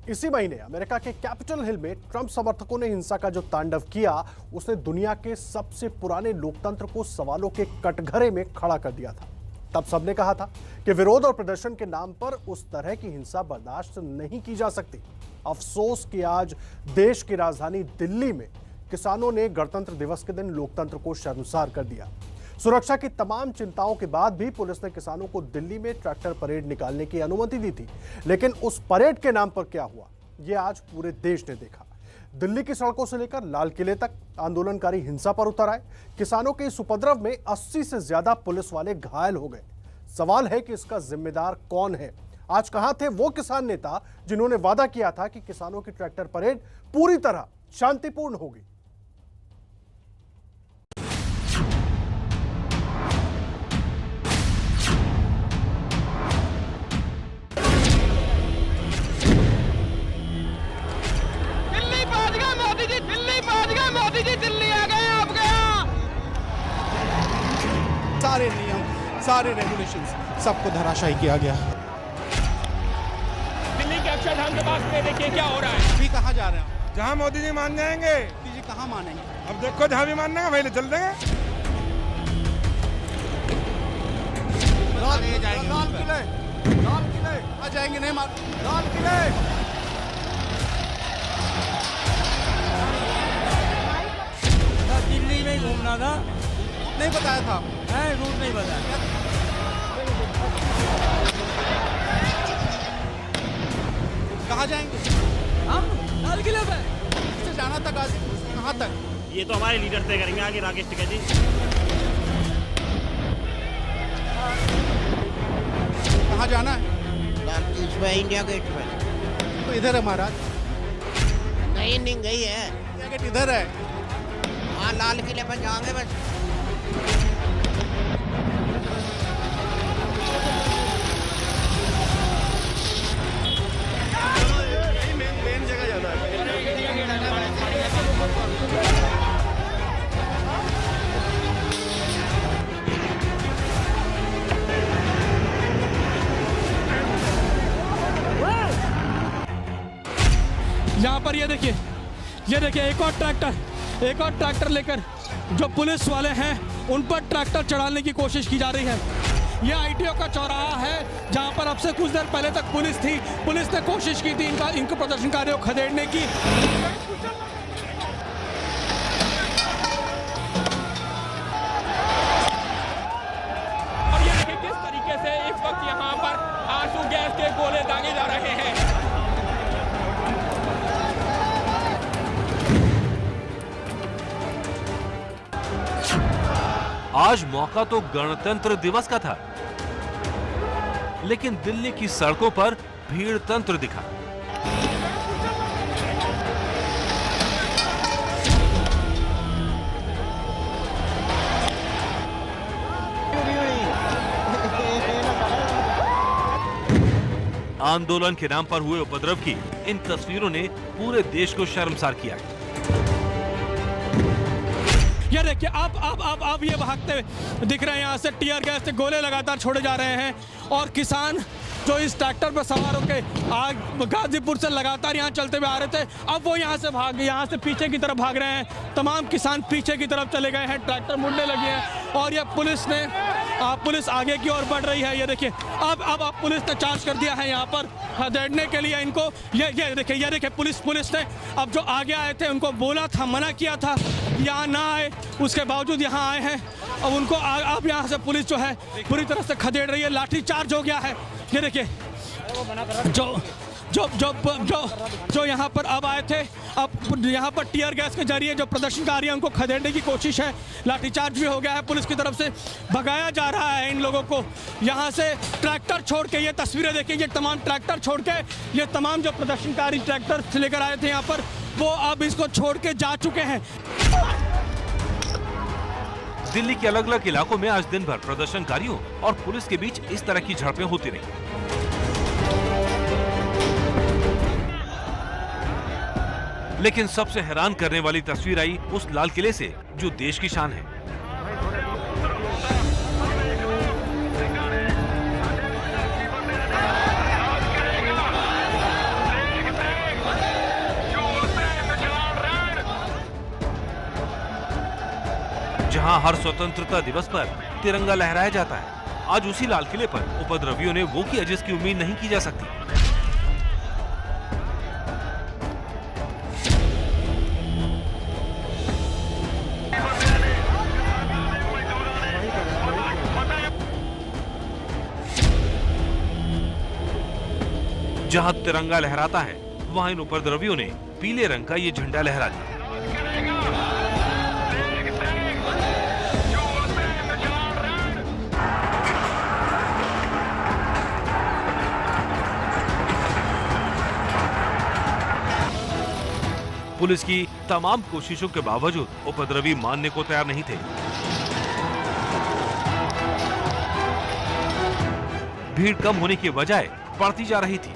इसी महीने अमेरिका के कैपिटल हिल में ट्रंप समर्थकों ने हिंसा का जो तांडव किया, उसने दुनिया के सबसे पुराने लोकतंत्र को सवालों के कटघरे में खड़ा कर दिया था। तब सबने कहा था कि विरोध और प्रदर्शन के नाम पर उस तरह की हिंसा बर्दाश्त नहीं की जा सकती। अफसोस कि आज देश की राजधानी दिल्ली में किसानों ने गणतंत्र दिवस के दिन लोकतंत्र को शर्मसार कर दिया। सुरक्षा की तमाम चिंताओं के बाद भी पुलिस ने किसानों को दिल्ली में ट्रैक्टर परेड निकालने की अनुमति दी थी, लेकिन उस परेड के नाम पर क्या हुआ, यह आज पूरे देश ने देखा। दिल्ली की सड़कों से लेकर लाल किले तक आंदोलनकारी हिंसा पर उतर आए। किसानों के इस उपद्रव में 80 से ज्यादा पुलिस वाले घायल हो गए। सवाल है कि इसका जिम्मेदार कौन है? आज कहां थे वो किसान नेता जिन्होंने वादा किया था कि किसानों की ट्रैक्टर परेड पूरी तरह शांतिपूर्ण होगी? दिल्ली आ गए, आप गया। सारे नियम, सारे रेगुलेशंस, सबको धराशायी किया गया। दिल्ली के अक्षरधाम के पास में देखिए क्या हो रहा है। अभी कहाँ जा रहे हैं? जहाँ मोदी जी मान जाएंगे। मोदी जी कहाँ मानेंगे? अब देखो जहाँ भी मानने का पहले चल देंगे। लाल किले आ जाएंगे, नहीं मान लाल किले। दिल्ली में घूमना था, नहीं बताया था, रूट नहीं बताया। कहाँ जाएंगे? हम लाल किले पे से जाना था गाजीपुर से कहाँ तक? ये तो हमारे लीडर तय करेंगे आगे, राकेश टिकैत जी। कहाँ जाना है? इंडिया गेट पे। तो इधर है महाराज। नहीं गई है, इंडिया गेट इधर है। हाँ, लाल किले पर जाएंगे बस। मेन जगह जाना है। यहाँ पर ये देखिए एक और ट्रैक्टर लेकर जो पुलिस वाले हैं उन पर ट्रैक्टर चढ़ाने की कोशिश की जा रही है। ये आईटीओ का चौराहा है जहाँ पर अब से कुछ देर पहले तक पुलिस थी। पुलिस ने कोशिश की थी इनको प्रदर्शनकारियों को खदेड़ने की। और ये देखिए किस तरीके से इस वक्त यहाँ पर आंसू गैस के गोले दागे जा रहे हैं। आज मौका तो गणतंत्र दिवस का था, लेकिन दिल्ली की सड़कों पर भीड़ तंत्र दिखा। आंदोलन के नाम पर हुए उपद्रव की इन तस्वीरों ने पूरे देश को शर्मसार किया। ये देखिए अब ये भागते हुए दिख रहे हैं। यहाँ से टीयर गैस से गोले लगातार छोड़े जा रहे हैं और किसान जो इस ट्रैक्टर पर सवार होकर गाजीपुर से लगातार यहाँ चलते हुए आ रहे थे, अब वो यहाँ से पीछे की तरफ भाग रहे हैं। तमाम किसान पीछे की तरफ चले गए हैं, ट्रैक्टर मुड़ने लगे हैं और ये पुलिस आगे की ओर बढ़ रही है। ये देखिए अब पुलिस ने चार्ज कर दिया है यहाँ पर खदेड़ने के लिए इनको। ये देखिए पुलिस ने अब जो आगे आए थे उनको बोला था, मना किया था यहाँ ना आए, उसके बावजूद यहाँ आए हैं। अब उनको अब यहाँ से पुलिस जो है पूरी तरह से खदेड़ रही है, लाठी चार्ज हो गया है। ये देखिए जो यहाँ पर अब आए थे, अब यहाँ पर टीयर गैस के जरिए जो प्रदर्शनकारी हैं उनको खदेड़ने की कोशिश है। लाठीचार्ज भी हो गया है, पुलिस की तरफ से भगाया जा रहा है इन लोगों को यहाँ से। ट्रैक्टर छोड़ के ये तस्वीरें देखिए, ये तमाम ट्रैक्टर छोड़ के ये तमाम जो प्रदर्शनकारी ट्रैक्टर लेकर आए थे यहाँ पर, वो अब इसको छोड़ के जा चुके हैं। दिल्ली के अलग अलग इलाकों में आज दिन भर प्रदर्शनकारियों और पुलिस के बीच इस तरह की झड़पें होती रही। लेकिन सबसे हैरान करने वाली तस्वीर आई उस लाल किले से जो देश की शान है। जहां हर स्वतंत्रता दिवस पर तिरंगा लहराया जाता है, आज उसी लाल किले पर उपद्रवियों ने वो किया जिसकी उम्मीद नहीं की जा सकती। जहां तिरंगा लहराता है, वहां इन उपद्रवियों ने पीले रंग का ये झंडा लहरा दिया। पुलिस की तमाम कोशिशों के बावजूद उपद्रवी मानने को तैयार नहीं थे। भीड़ कम होने की बजाय बढ़ती जा रही थी।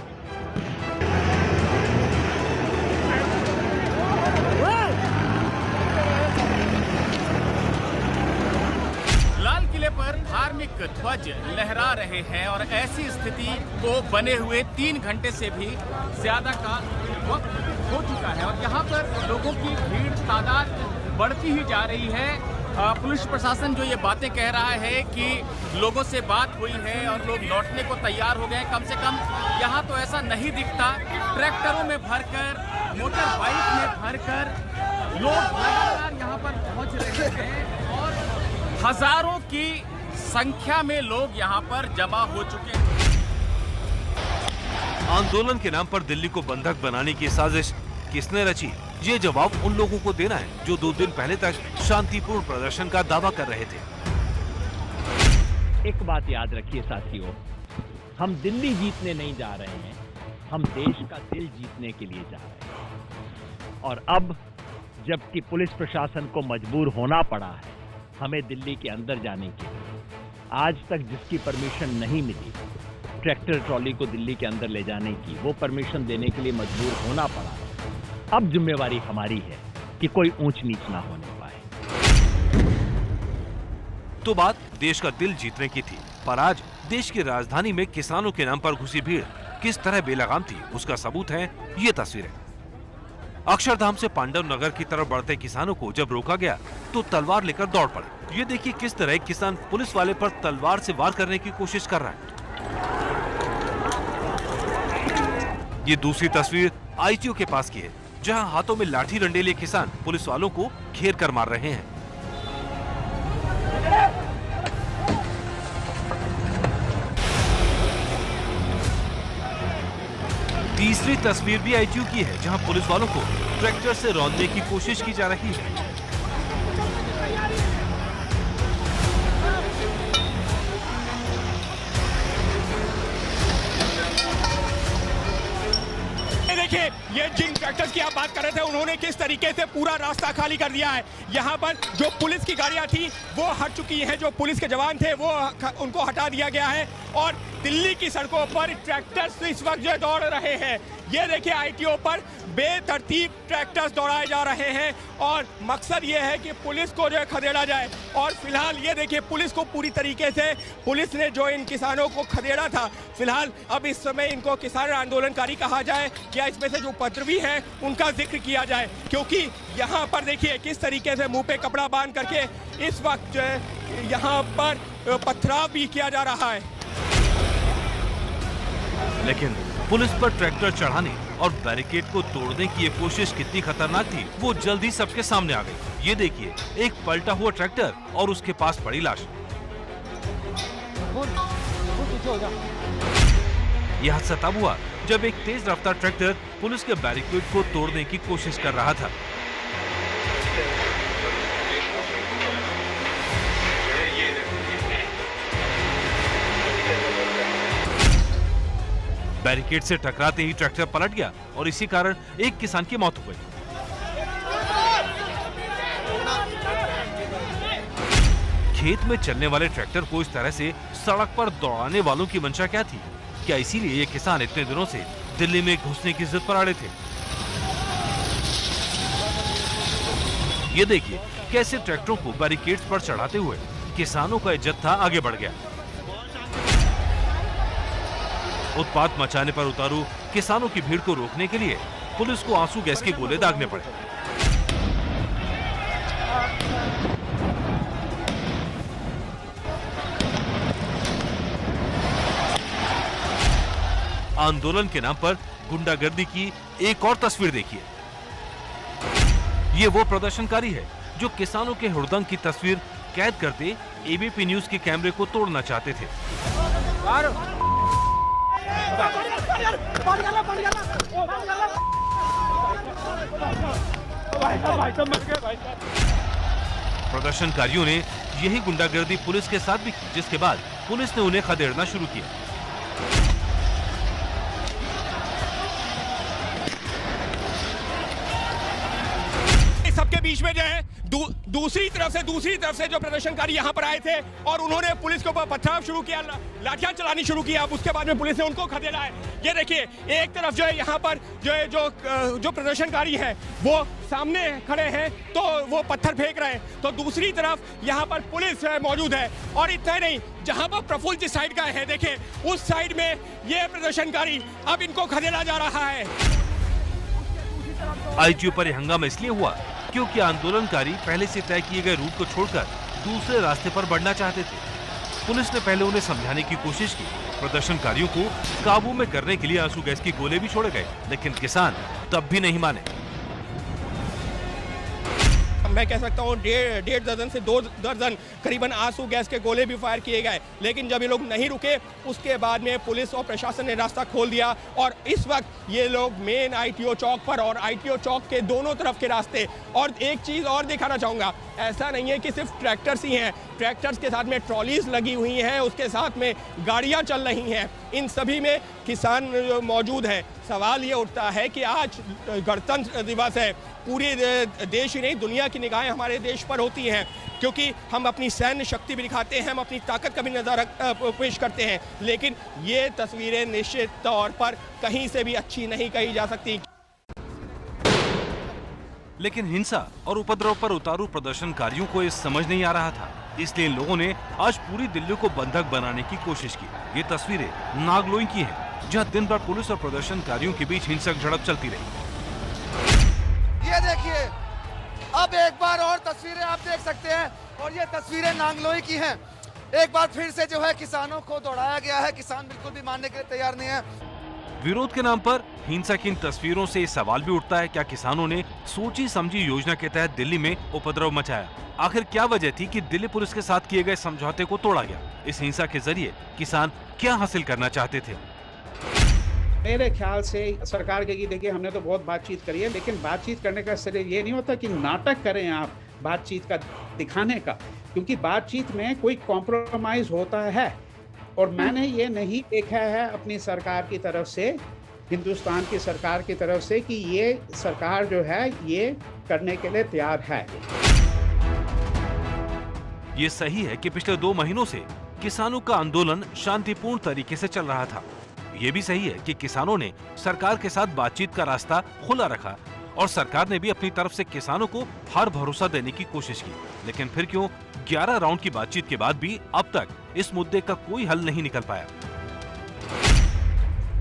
लाल किले पर धार्मिक ध्वज लहरा रहे हैं और ऐसी स्थिति को बने हुए 3 घंटे से भी ज्यादा का वक्त हो चुका है और यहाँ पर लोगों की भीड़ तादाद बढ़ती ही जा रही है। पुलिस प्रशासन जो ये बातें कह रहा है कि लोगों से बात हुई है और लोग लौटने को तैयार हो गए, कम से कम यहाँ तो ऐसा नहीं दिखता। ट्रैक्टरों में भरकर, मोटर बाइक में भरकर लोग लगातार यहाँ पर पहुँच रहे हैं और हजारों की संख्या में लोग यहाँ पर जमा हो चुके हैं। आंदोलन के नाम पर दिल्ली को बंधक बनाने की साजिश किसने रची? ये जवाब उन लोगों को देना है जो 2 दिन पहले तक शांतिपूर्ण प्रदर्शन का दावा कर रहे थे। एक बात याद रखिए साथियों, हम दिल्ली जीतने नहीं जा रहे हैं, हम देश का दिल जीतने के लिए जा रहे हैं। और अब जबकि पुलिस प्रशासन को मजबूर होना पड़ा है हमें दिल्ली के अंदर जाने के लिए, आज तक जिसकी परमिशन नहीं मिली ट्रैक्टर ट्रॉली को दिल्ली के अंदर ले जाने की, वो परमिशन देने के लिए मजबूर होना पड़ा। अब जिम्मेवारी हमारी है कि कोई ऊंच नीच ना होने पाए। तो बात देश का दिल जीतने की थी, पर आज देश की राजधानी में किसानों के नाम पर घुसी भीड़ किस तरह बेलगाम थी, उसका सबूत है ये तस्वीरें। अक्षरधाम से पांडव नगर की तरफ बढ़ते किसानों को जब रोका गया तो तलवार लेकर दौड़ पड़े। ये देखिए किस तरह एक किसान पुलिस वाले पर तलवार से वार करने की कोशिश कर रहा है। ये दूसरी तस्वीर आईटीओ के पास की है, जहां हाथों में लाठी डंडे लिए किसान पुलिस वालों को घेर कर मार रहे हैं। तीसरी तस्वीर भी आईटीयू की है, जहां पुलिस वालों को ट्रैक्टर से रौंदने की कोशिश की जा रही है। देखिए, ये जिन ट्रैक्टर्स की आप बात कर रहे थे, उन्होंने किस तरीके से पूरा रास्ता खाली कर दिया है। यहाँ पर जो पुलिस की गाड़ियाँ थी वो हट चुकी हैं, जो पुलिस के जवान थे वो उनको हटा दिया गया है और दिल्ली की सड़कों पर ट्रैक्टर्स इस वक्त जो दौड़ रहे हैं। ये देखिए आईटीओ पर बेतरतीब ट्रैक्टर्स दौड़ाए जा रहे हैं और मकसद ये है कि पुलिस को जो है खदेड़ा जाए। और फिलहाल ये देखिए पुलिस को पूरी तरीके से, पुलिस ने जो इन किसानों को खदेड़ा था, फिलहाल अब इस समय इनको किसान आंदोलनकारी कहा जाए या इसमें से जो उपद्रवी हैं उनका जिक्र किया जाए, क्योंकि यहाँ पर देखिए किस तरीके से मुंह पे कपड़ा बांध करके इस वक्त यहाँ पर पथराव भी किया जा रहा है। लेकिन पुलिस पर ट्रैक्टर चढ़ाने और बैरिकेड को तोड़ने की ये कोशिश कितनी खतरनाक थी वो जल्दी सबके सामने आ गई। ये देखिए एक पलटा हुआ ट्रैक्टर और उसके पास पड़ी लाश। यह हादसा तब हुआ जब एक तेज रफ्तार ट्रैक्टर पुलिस के बैरिकेड को तोड़ने की कोशिश कर रहा था। बैरिकेड से टकराते ही ट्रैक्टर पलट गया और इसी कारण एक किसान की मौत हो गई। खेत में चलने वाले ट्रैक्टर को इस तरह से सड़क पर दौड़ाने वालों की मंशा क्या थी? क्या इसीलिए ये किसान इतने दिनों से दिल्ली में घुसने की जिद पर अड़े थे? ये देखिए कैसे ट्रैक्टरों को बैरिकेड्स पर चढ़ाते हुए किसानों का जत्था आगे बढ़ गया। उत्पात मचाने पर उतारू किसानों की भीड़ को रोकने के लिए पुलिस को आंसू गैस के गोले दागने पड़े। आंदोलन के नाम पर गुंडागर्दी की एक और तस्वीर देखिए। ये वो प्रदर्शनकारी है जो किसानों के हुड़दंग की तस्वीर कैद करते एबीपी न्यूज के कैमरे को तोड़ना चाहते थे। प्रदर्शनकारियों ने यही गुंडागर्दी पुलिस के साथ भी की, जिसके बाद पुलिस ने उन्हें खदेड़ना शुरू किया। सबके बीच में जो है दूसरी तरफ से जो प्रदर्शनकारी यहाँ पर आए थे और उन्होंने पुलिस के ऊपर पथराव शुरू किया, लाठियां चलानी शुरू किया। अब उसके बाद में पुलिस ने उनको खदेड़ा है। ये देखिए, एक तरफ जो है यहाँ पर जो प्रदर्शनकारी है वो सामने खड़े हैं तो वो पत्थर फेंक रहे हैं, तो दूसरी तरफ यहाँ पर पुलिस मौजूद है। और इतना नहीं, जहाँ पर प्रफुल्ल जिस साइड का है, देखें उस साइड में ये प्रदर्शनकारी, अब इनको खदेड़ा जा रहा है। आईटीओ पर यह हंगामा इसलिए हुआ क्योंकि आंदोलनकारी पहले से तय किए गए रूट को छोड़कर दूसरे रास्ते पर बढ़ना चाहते थे। पुलिस ने पहले उन्हें समझाने की कोशिश की। प्रदर्शनकारियों को काबू में करने के लिए आंसू गैस की गोले भी छोड़े गए, लेकिन किसान तब भी नहीं माने। मैं कह सकता हूँ 1.5 दर्जन से 2 दर्जन करीबन आंसू गैस के गोले भी फायर किए गए, लेकिन जब ये लोग नहीं रुके उसके बाद में पुलिस और प्रशासन ने रास्ता खोल दिया। और इस वक्त ये लोग मेन आईटीओ चौक पर और आईटीओ चौक के दोनों तरफ के रास्ते, और एक चीज़ और दिखाना चाहूँगा, ऐसा नहीं है कि सिर्फ ट्रैक्टर्स ही हैं, ट्रैक्टर्स के साथ में ट्रॉलीज लगी हुई हैं, उसके साथ में गाड़ियाँ चल रही हैं, इन सभी में किसान मौजूद हैं। सवाल ये उठता है कि आज गणतंत्र दिवस है, पूरे देश ही नहीं दुनिया की निगाहें हमारे देश पर होती हैं, क्योंकि हम अपनी सैन्य शक्ति भी दिखाते हैं, हम अपनी ताकत का भी नज़ारा पेश करते हैं, लेकिन ये तस्वीरें निश्चित तौर पर कहीं से भी अच्छी नहीं कही जा सकती। लेकिन हिंसा और उपद्रव पर उतारू प्रदर्शनकारियों को ये समझ नहीं आ रहा था, इसलिए इन लोगों ने आज पूरी दिल्ली को बंधक बनाने की कोशिश की। ये तस्वीरें नागलोई की हैं, जहां दिन भर पुलिस और प्रदर्शनकारियों के बीच हिंसक झड़प चलती रही। ये देखिए, अब एक बार और तस्वीरें आप देख सकते हैं, और ये तस्वीरें नांगलोई की हैं। एक बार फिर से जो है किसानों को दौड़ाया गया है, किसान बिल्कुल भी मानने के लिए तैयार नहीं है। विरोध के नाम पर हिंसा की इन तस्वीरों से सवाल भी उठता है, क्या किसानों ने सोची समझी योजना के तहत दिल्ली में उपद्रव मचाया? आखिर क्या वजह थी कि दिल्ली पुलिस के साथ किए गए समझौते को तोड़ा गया? इस हिंसा के जरिए किसान क्या हासिल करना चाहते थे? मेरे ख्याल से सरकार के देखिए, हमने तो बहुत बातचीत करी है, लेकिन बातचीत करने का सिर्फ ये नहीं होता कि नाटक करें आप बातचीत का दिखाने का, क्योंकि बातचीत में कोई कॉम्प्रोमाइज होता है। और मैंने ये नहीं देखा है अपनी सरकार की तरफ से, हिंदुस्तान की सरकार की तरफ से, कि ये सरकार जो है ये करने के लिए तैयार है। ये सही है कि पिछले 2 महीनों से किसानों का आंदोलन शांतिपूर्ण तरीके से चल रहा था। ये भी सही है कि किसानों ने सरकार के साथ बातचीत का रास्ता खुला रखा और सरकार ने भी अपनी तरफ से किसानों को हर भरोसा देने की कोशिश की। लेकिन फिर क्यों 11 राउंड की बातचीत के बाद भी अब तक इस मुद्दे का कोई हल नहीं निकल पाया?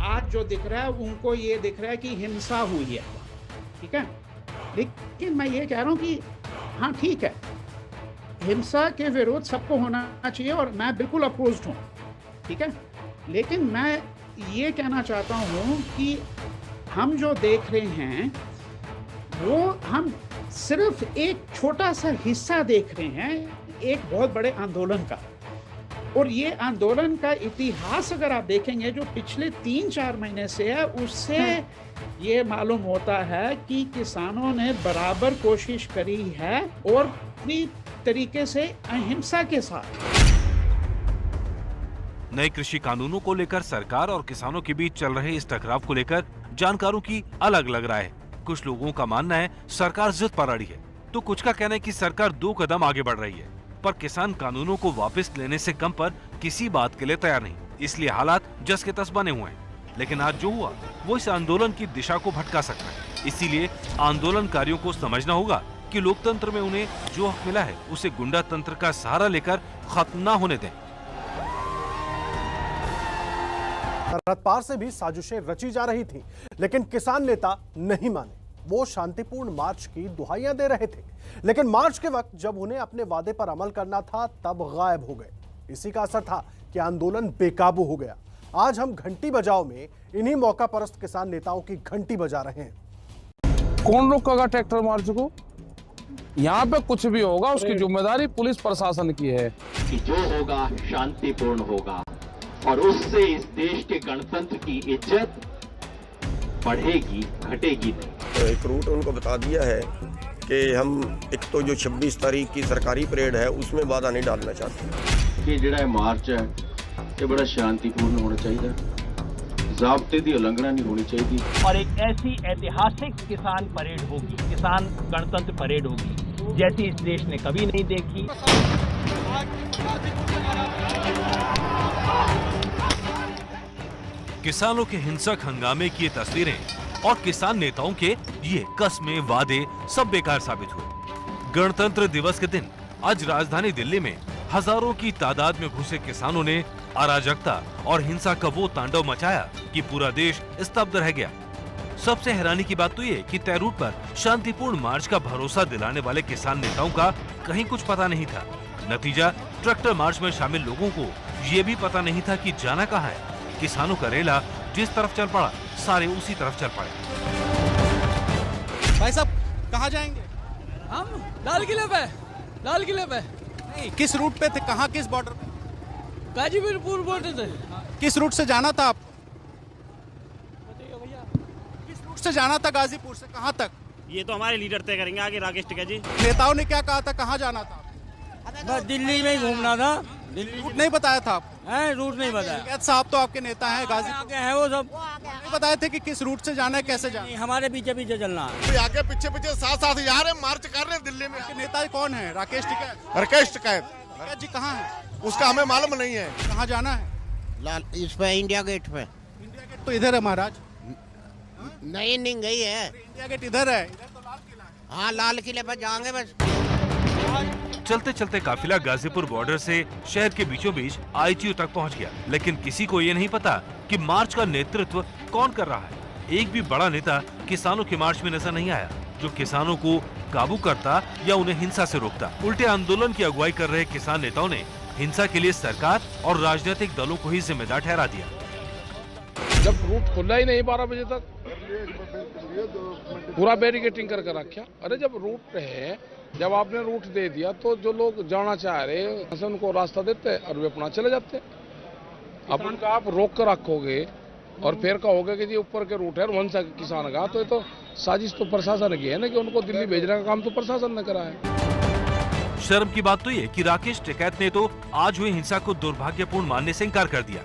आज जो दिख रहा है उनको ये दिख रहा है कि हिंसा हुई है, ठीक है, लेकिन मैं ये कह रहा हूँ कि हाँ ठीक है, हिंसा के विरोध सबको होना चाहिए और मैं बिल्कुल अपोज्ड हूँ, ठीक है, लेकिन मैं ये कहना चाहता हूँ कि हम जो देख रहे हैं वो हम सिर्फ एक छोटा सा हिस्सा देख रहे हैं एक बहुत बड़े आंदोलन का। और ये आंदोलन का इतिहास अगर आप देखेंगे जो पिछले 3-4 महीने से है, उससे ये मालूम होता है कि किसानों ने बराबर कोशिश करी है और पूरी तरीके से अहिंसा के साथ। नए कृषि कानूनों को लेकर सरकार और किसानों के बीच चल रहे इस टकराव को लेकर जानकारों की अलग अलग राय है। कुछ लोगों का मानना है सरकार जिद पर अड़ी है, तो कुछ का कहना है कि सरकार 2 कदम आगे बढ़ रही है, पर किसान कानूनों को वापस लेने से कम पर किसी बात के लिए तैयार नहीं। इसलिए हालात जस के तस बने हुए हैं। लेकिन आज जो हुआ वो इस आंदोलन की दिशा को भटका सकता है। इसीलिए आंदोलनकारियों को समझना होगा कि लोकतंत्र में उन्हें जो हक मिला है उसे गुंडा तंत्र का सहारा लेकर खत्म न होने दें। सरहद पार से भी साजिशें रची जा रही थी, लेकिन किसान नेता नहीं माने। वो शांतिपूर्ण मार्च की दुहाइयां दे रहे थे, लेकिन मार्च के वक्त जब उन्हें अपने वादे पर अमल करना था तब गायब हो गए। इसी का असर था कि आंदोलन बेकाबू हो गया। आज हम घंटी बजाओ में इन्हीं मौका परस्त किसान नेताओं की घंटी बजा रहे हैं। कौन रोकेगा ट्रैक्टर मार्च को? यहाँ पे कुछ भी होगा उसकी जिम्मेदारी पुलिस प्रशासन की है। कि जो होगा शांतिपूर्ण होगा और उससे इस देश के गणतंत्र की इज्जत बढ़ेगी, घटेगी नहीं। तो एक रूट उनको बता दिया है कि हम एक तो जो 26 तारीख की सरकारी परेड है उसमें बाधा नहीं डालना चाहते। कि ਜਿਹੜਾ ਮਾਰਚ ਹੈ ਇਹ बड़ा शांतिपूर्ण होना चाहिए, ज़ाब्ते की उल्लंघना नहीं होनी चाहिए। और एक ऐसी ऐतिहासिक किसान परेड होगी, किसान गणतंत्र परेड होगी जैसी इस देश ने कभी नहीं देखी। किसानों के हिंसक हंगामे की ये तस्वीरें और किसान नेताओं के ये कस्में वादे सब बेकार साबित हुए। गणतंत्र दिवस के दिन आज राजधानी दिल्ली में हजारों की तादाद में घुसे किसानों ने अराजकता और हिंसा का वो तांडव मचाया कि पूरा देश स्तब्ध रह गया। सबसे हैरानी की बात तो ये कि तय रूट पर शांतिपूर्ण मार्च का भरोसा दिलाने वाले किसान नेताओं का कहीं कुछ पता नहीं था। नतीजा, ट्रैक्टर मार्च में शामिल लोगों को ये भी पता नहीं था कि जाना कहाँ है। किसानों का रेला जिस तरफ चल पड़ा, सारे उसी तरफ चल पड़े। भाई साहब कहाँ जाएंगे? हम लाल किले पे। लाल किले पे नहीं, किस रूट पे थे? कहाँ, किस बॉर्डर पे? गाजीपुर बॉर्डर से। किस रूट से जाना था आपको? किस रूट से जाना था गाजीपुर से कहाँ तक? ये तो हमारे लीडर तय करेंगे आगे, राकेश टिकैत जी। नेताओं ने क्या कहा था, कहाँ जाना था? बस दिल्ली में ही घूमना था। रूट नहीं बताया था आपको? रूट नहीं बताया। टिकैत साहब तो आपके नेता हैं, गाजीपुर के हैं वो सब। नहीं बताए थे कि किस रूट से जाना है, कैसे जाना है? हमारे पीछे पीछे चलना है। आगे पीछे पीछे साथ साथ जा रहे हैं, मार्च कर रहे हैं दिल्ली में। नेता कौन है? राकेश टिकैत। राकेश टिकैत टिकैत जी कहाँ है? उसका हमें मालूम नहीं है। कहाँ जाना है? लाल इस पे इंडिया गेट पे। इंडिया गेट तो इधर है महाराज। नहीं गई है। इंडिया गेट इधर है, इधर तो लाल किला है। हाँ, लाल किले पर जाएंगे बस। चलते चलते काफिला गाजीपुर बॉर्डर से शहर के बीचों बीच ITO तक पहुंच गया, लेकिन किसी को ये नहीं पता कि मार्च का नेतृत्व कौन कर रहा है। एक भी बड़ा नेता किसानों के मार्च में नजर नहीं आया जो किसानों को काबू करता या उन्हें हिंसा से रोकता। उल्टे आंदोलन की अगुवाई कर रहे किसान नेताओं ने हिंसा के लिए सरकार और राजनीतिक दलों को ही जिम्मेदार ठहरा दिया। जब रूट खुला ही नहीं 12 बजे तक, पूरा बैरिकेटिंग करके रखा। अरे जब रूट है, जब आपने रूट दे दिया तो जो लोग जाना चाह रहे हैं उनको रास्ता देते और वे अपना चले जाते। अपन का आप रोक कर रखोगे और फिर कहोगे कि जी ऊपर के रूट है वहां से किसान का, तो ये तो साजिश तो प्रशासन की है ना कि उनको दिल्ली भेजने का काम तो प्रशासन ने करा है। शर्म की बात तो ये कि राकेश टिकैत ने तो आज हुई हिंसा को दुर्भाग्यपूर्ण मानने से इंकार कर दिया,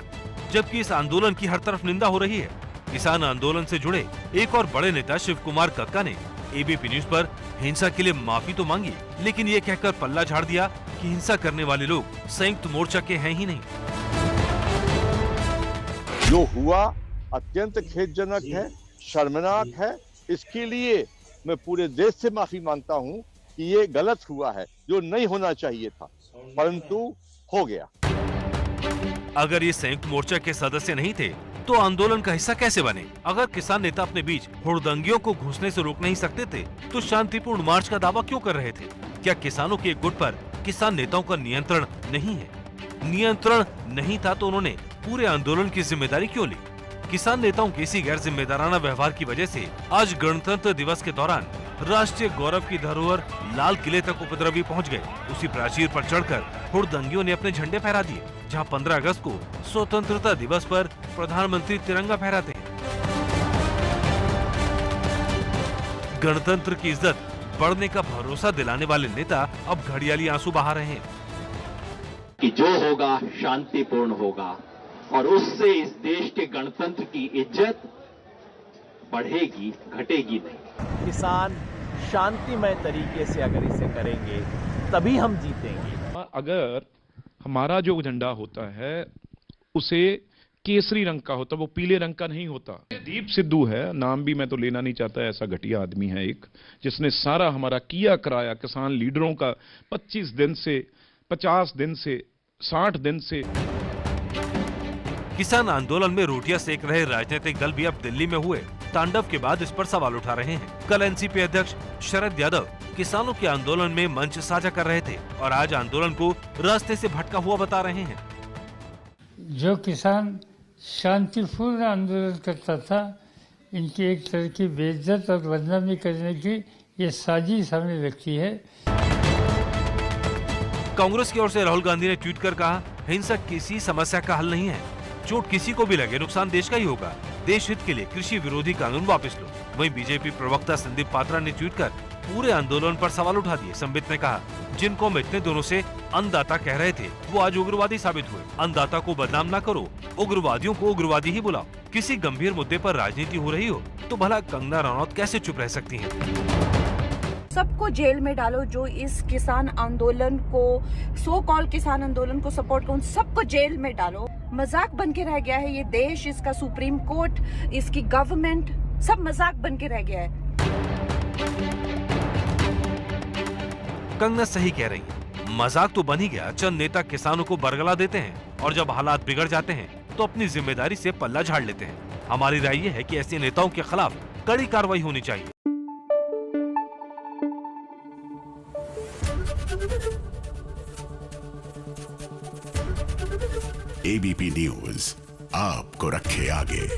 जबकि इस आंदोलन की हर तरफ निंदा हो रही है। किसान आंदोलन से जुड़े एक और बड़े नेता शिव कुमार कक्का ने ABP न्यूज पर हिंसा के लिए माफी तो मांगी, लेकिन ये कहकर पल्ला झाड़ दिया कि हिंसा करने वाले लोग संयुक्त मोर्चा के हैं ही नहीं। जो हुआ अत्यंत खेदजनक है, शर्मनाक है। इसके लिए मैं पूरे देश से माफी मांगता हूं कि ये गलत हुआ है, जो नहीं होना चाहिए था, परंतु हो गया। अगर ये संयुक्त मोर्चा के सदस्य नहीं थे तो आंदोलन का हिस्सा कैसे बने? अगर किसान नेता अपने बीच हुड़दंगियों को घुसने से रोक नहीं सकते थे तो शांतिपूर्ण मार्च का दावा क्यों कर रहे थे? क्या किसानों के एक गुट पर किसान नेताओं का नियंत्रण नहीं है? नियंत्रण नहीं था तो उन्होंने पूरे आंदोलन की जिम्मेदारी क्यों ली? किसान नेताओं के इसी गैर जिम्मेदाराना व्यवहार की वजह से आज गणतंत्र दिवस के दौरान राष्ट्रीय गौरव की धरोहर लाल किले तक उपद्रवी पहुंच गए। उसी प्राचीर पर चढ़कर हुड़दंगियों ने अपने झंडे फहरा दिए, जहां 15 अगस्त को स्वतंत्रता दिवस पर प्रधानमंत्री तिरंगा फहराते हैं। गणतंत्र की इज्जत बढ़ने का भरोसा दिलाने वाले नेता अब घड़ियाली आंसू बहा रहे हैं। कि जो होगा शांतिपूर्ण होगा और उससे इस देश के गणतंत्र की इज्जत बढ़ेगी, घटेगी नहीं। किसान शांतिमय तरीके से अगर इसे करेंगे तभी हम जीतेंगे। अगर हमारा जो झंडा होता है उसे केसरी रंग का होता, वो पीले रंग का नहीं होता। दीप सिद्धू है, नाम भी मैं तो लेना नहीं चाहता, ऐसा घटिया आदमी है एक, जिसने सारा हमारा किया कराया किसान लीडरों का 25 दिन से 50 दिन से 60 दिन से। किसान आंदोलन में रोटियां सेक रहे राजनीतिक दल भी अब दिल्ली में हुए तांडव के बाद इस पर सवाल उठा रहे हैं। कल एनसीपी अध्यक्ष शरद यादव किसानों के आंदोलन में मंच साझा कर रहे थे और आज आंदोलन को रास्ते से भटका हुआ बता रहे हैं। जो किसान शांतिपूर्ण आंदोलन करता था। इनकी एक तरह की बेइज्जत और बदनामी करने की ये साजिश हमें लगती है। कांग्रेस की ओर से राहुल गांधी ने ट्वीट कर कहा, हिंसा किसी समस्या का हल नहीं है। चोट किसी को भी लगे, नुकसान देश का ही होगा। देश हित के लिए कृषि विरोधी कानून वापस लो। वहीं बीजेपी प्रवक्ता संदीप पात्रा ने ट्वीट कर पूरे आंदोलन पर सवाल उठा दिए। संबित ने कहा, जिनको हम इतने दिनों से अन्नदाता कह रहे थे वो आज उग्रवादी साबित हुए। अन्नदाता को बदनाम न करो, उग्रवादियों को उग्रवादी ही बुलाओ। किसी गंभीर मुद्दे पर राजनीति हो रही हो तो भला कंगना रनौत कैसे चुप रह सकती हैं? सबको जेल में डालो जो इस किसान आंदोलन को, सो कॉल किसान आंदोलन को सपोर्ट करो, सबको जेल में डालो। मजाक बन के रह गया है ये देश, इसका सुप्रीम कोर्ट, इसकी गवर्नमेंट, सब मजाक बन के रह गया है। कंगना सही कह रही है, मजाक तो बन ही गया। चंद नेता किसानों को बरगला देते हैं और जब हालात बिगड़ जाते हैं तो अपनी जिम्मेदारी से पल्ला झाड़ लेते हैं। हमारी राय ये है कि ऐसे नेताओं के खिलाफ कड़ी कार्रवाई होनी चाहिए। एबीपी न्यूज आपको रखे आगे।